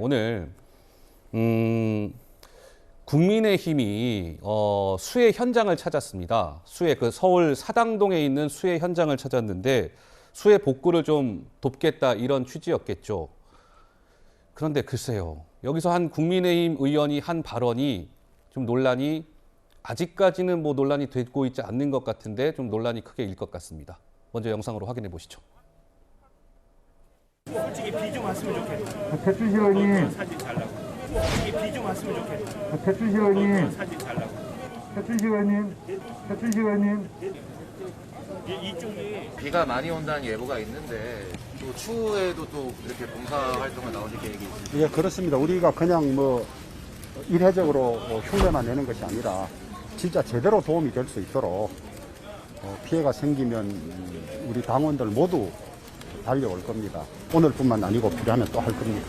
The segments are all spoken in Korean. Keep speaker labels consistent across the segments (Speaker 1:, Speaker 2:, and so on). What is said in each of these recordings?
Speaker 1: 오늘 국민의힘이 수해 현장을 찾았습니다. 수해 그 서울 사당동에 있는 수해 현장을 찾았는데 수해 복구를 좀 돕겠다 이런 취지였겠죠. 그런데 글쎄요. 여기서 한 국민의힘 의원이 한 발언이 좀 논란이 아직까지는 뭐 논란이 되고 있지 않는 것 같은데 좀 논란이 크게 일 것 같습니다. 먼저 영상으로 확인해 보시죠.
Speaker 2: 솔직히 비 좀 왔으면 좋겠다.
Speaker 3: 태춘 시원님,
Speaker 2: 사진 잘 나고. 솔직히 비 좀 왔으면 좋겠다.
Speaker 3: 태춘 시원님,
Speaker 2: 사진 잘 나고.
Speaker 3: 태춘 시원님, 태춘 시원님.
Speaker 2: 이쪽이
Speaker 4: 비가 많이 온다는 예보가 있는데 또 추후에도 또 이렇게 봉사 활동을 나오실 계획이 있으신가요?
Speaker 5: 예, 그렇습니다. 우리가 그냥 뭐 일회적으로 흉내만 내는 것이 아니라 진짜 제대로 도움이 될 수 있도록 피해가 생기면 우리 당원들 모두 달려올 겁니다. 오늘뿐만 아니고 필요하면 또 할 겁니다.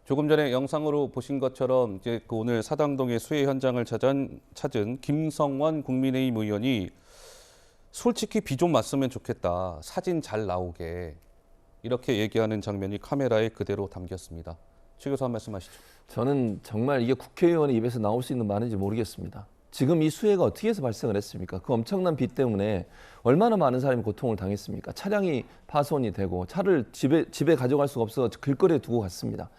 Speaker 1: 조금 전에 영상으로 보신 것처럼 이제 그 오늘 사당동의 수해 현장을 찾은 김성원 국민의힘 의원이 솔직히 비 좀 왔으면 좋겠다. 사진 잘 나오게. 이렇게 얘기하는 장면이 카메라에 그대로 담겼습니다. 최 교수 한 말씀 하시죠.
Speaker 6: 저는 정말 이게 국회의원의 입에서 나올 수 있는 말인지 모르겠습니다. 지금 이 수해가 어떻게 해서 발생을 했습니까? 그 엄청난 비 때문에 얼마나 많은 사람이 고통을 당했습니까? 차량이 파손이 되고 차를 집에 가져갈 수가 없어서 길거리에 두고 갔습니다.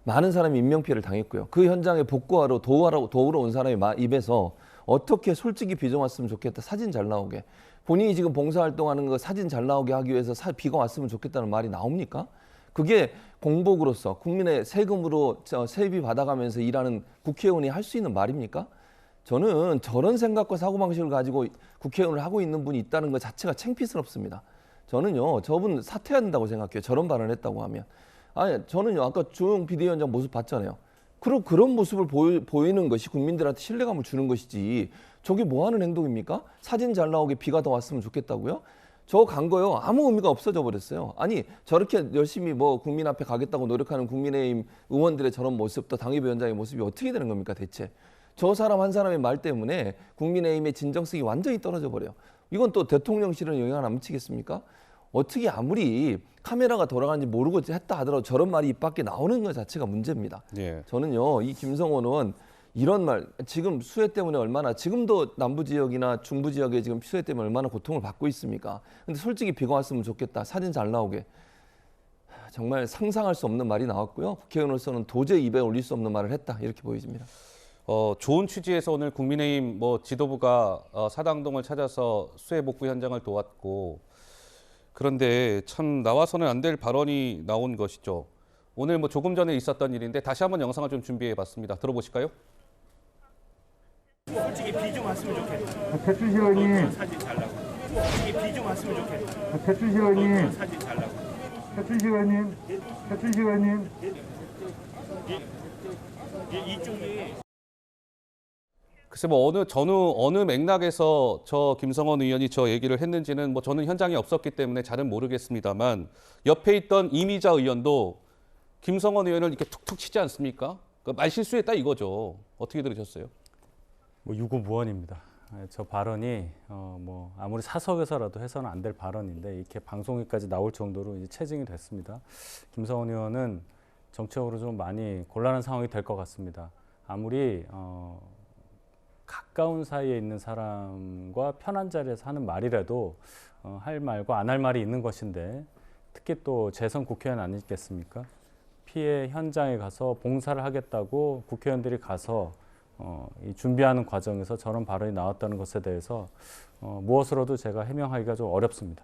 Speaker 6: 많은 사람이 인명피해를 당했고요. 그 현장에 복구하러 도우러 온 사람의 입에서 어떻게 솔직히 비 좀 왔으면 좋겠다. 사진 잘 나오게. 본인이 지금 봉사활동하는 거 사진 잘 나오게 하기 위해서 비가 왔으면 좋겠다는 말이 나옵니까? 그게 공복으로서 국민의 세금으로 세비 받아가면서 일하는 국회의원이 할 수 있는 말입니까? 저는 저런 생각과 사고방식을 가지고 국회의원을 하고 있는 분이 있다는 것 자체가 창피스럽습니다. 저는요, 저분 사퇴해야 된다고 생각해요. 저런 발언을 했다고 하면. 아니, 저는요, 아까 조용 비대위원장 모습 봤잖아요. 그런 모습을 보이는 것이 국민들한테 신뢰감을 주는 것이지 저게 뭐 하는 행동입니까? 사진 잘 나오게 비가 더 왔으면 좋겠다고요? 저 간 거요. 아무 의미가 없어져 버렸어요. 아니, 저렇게 열심히 뭐 국민 앞에 가겠다고 노력하는 국민의힘 의원들의 저런 모습, 또 당협위원장의 모습이 어떻게 되는 겁니까, 대체? 저 사람 한 사람의 말 때문에 국민의힘의 진정성이 완전히 떨어져 버려요. 이건 또 대통령실은 영향을 안 미치겠습니까? 어떻게 아무리 카메라가 돌아가는지 모르고 했다 하더라도 저런 말이 입 밖에 나오는 것 자체가 문제입니다.
Speaker 1: 예.
Speaker 6: 저는요, 이 김성원 의원 이런 말, 지금 수해 때문에 얼마나, 지금도 남부 지역이나 중부 지역에 지금 수해 때문에 얼마나 고통을 받고 있습니까? 근데 솔직히 비가 왔으면 좋겠다. 사진 잘 나오게. 정말 상상할 수 없는 말이 나왔고요. 국회의원으로서는 도저히 입에 올릴 수 없는 말을 했다. 이렇게 보여집니다.
Speaker 1: 좋은 취지에서 오늘 국민의힘 지도부가 사당동을 찾아서 수해 복구 현장을 도왔고, 그런데 참 나와서는 안 될 발언이 나온 것이죠. 오늘 조금 전에 있었던 일인데 다시 한번 영상을 좀 준비해봤습니다. 들어보실까요?
Speaker 2: 솔직히 비 좀 왔으면 좋겠다.
Speaker 3: 태춘 시원님,
Speaker 2: 사진 잘 나고. 솔직히 비 좀 왔으면 좋겠다.
Speaker 3: 태춘 시원님,
Speaker 2: 사진 잘 나고.
Speaker 3: 태춘 시원님, 태춘 시원님.
Speaker 2: 이쪽이
Speaker 1: 글쎄 어느 맥락에서 저 김성원 의원이 저 얘기를 했는지는 저는 현장에 없었기 때문에 잘은 모르겠습니다만 옆에 있던 이미자 의원도 김성원 의원을 이렇게 툭툭 치지 않습니까? 말 실수했다 이거죠. 어떻게 들으셨어요?
Speaker 7: 유구무원입니다. 저 발언이 아무리 사석에서라도 해서는 안 될 발언인데 이렇게 방송에까지 나올 정도로 이제 체증이 됐습니다. 김성원 의원은 정치적으로 좀 많이 곤란한 상황이 될 것 같습니다. 아무리 가까운 사이에 있는 사람과 편한 자리에서 하는 말이라도 할 말과 안 할 말이 있는 것인데 특히 또 재선 국회의원 아니겠습니까? 피해 현장에 가서 봉사를 하겠다고 국회의원들이 가서 이 준비하는 과정에서 저런 발언이 나왔다는 것에 대해서 무엇으로도 제가 해명하기가 좀 어렵습니다.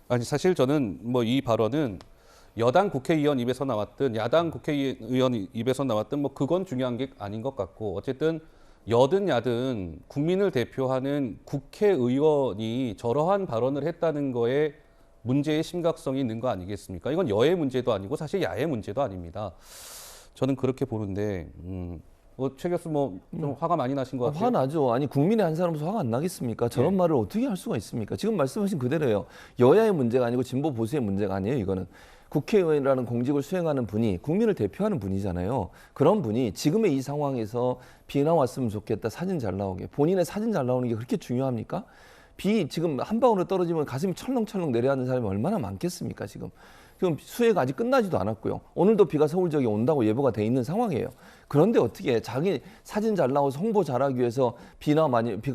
Speaker 1: 아니 사실 저는 이 발언은 여당 국회의원 입에서 나왔든 야당 국회의원 입에서 나왔든 그건 중요한 게 아닌 것 같고 어쨌든 여든 야든 국민을 대표하는 국회의원이 저러한 발언을 했다는 거에 문제의 심각성이 있는 거 아니겠습니까? 이건 여의 문제도 아니고 사실 야의 문제도 아닙니다. 저는 그렇게 보는데 최 교수 좀 화가 많이 나신 것 같아요.
Speaker 6: 화나죠. 아니 국민의 한 사람으로서 화가 안 나겠습니까? 저런 말을 어떻게 할 수가 있습니까? 지금 말씀하신 그대로예요. 여야의 문제가 아니고 진보 보수의 문제가 아니에요. 이거는 국회의원이라는 공직을 수행하는 분이 국민을 대표하는 분이잖아요. 그런 분이 지금의 이 상황에서 비 나왔으면 좋겠다. 사진 잘 나오게. 본인의 사진 잘 나오는 게 그렇게 중요합니까? 비 지금 한 방울로 떨어지면 가슴이 철렁철렁 내려앉는 사람이 얼마나 많겠습니까? 지금 지금 수해가 아직 끝나지도 않았고요. 오늘도 비가 서울 지역에 온다고 예보가 돼 있는 상황이에요. 그런데 어떻게 자기 사진 잘 나와서 홍보 잘하기 위해서 비가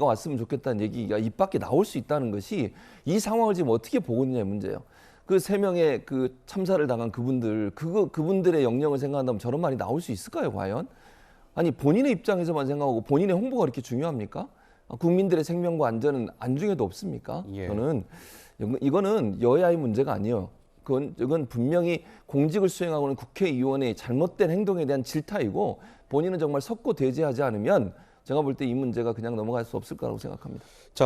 Speaker 6: 왔으면 좋겠다는 얘기가 입 밖에 나올 수 있다는 것이 이 상황을 지금 어떻게 보고 있느냐의 문제예요. 그 3명의 그 참사를 당한 그분들의 영령을 생각한다면 저런 말이 나올 수 있을까요, 과연? 아니, 본인의 입장에서만 생각하고 본인의 홍보가 그렇게 중요합니까? 국민들의 생명과 안전은 안중에도 없습니까?
Speaker 1: 예.
Speaker 6: 저는 이거는 여야의 문제가 아니에요. 이건 분명히 공직을 수행하고 있는 국회의원의 잘못된 행동에 대한 질타이고 본인은 정말 석고 대죄하지 않으면 제가 볼 때 이 문제가 그냥 넘어갈 수 없을 거라고 생각합니다.
Speaker 1: 자,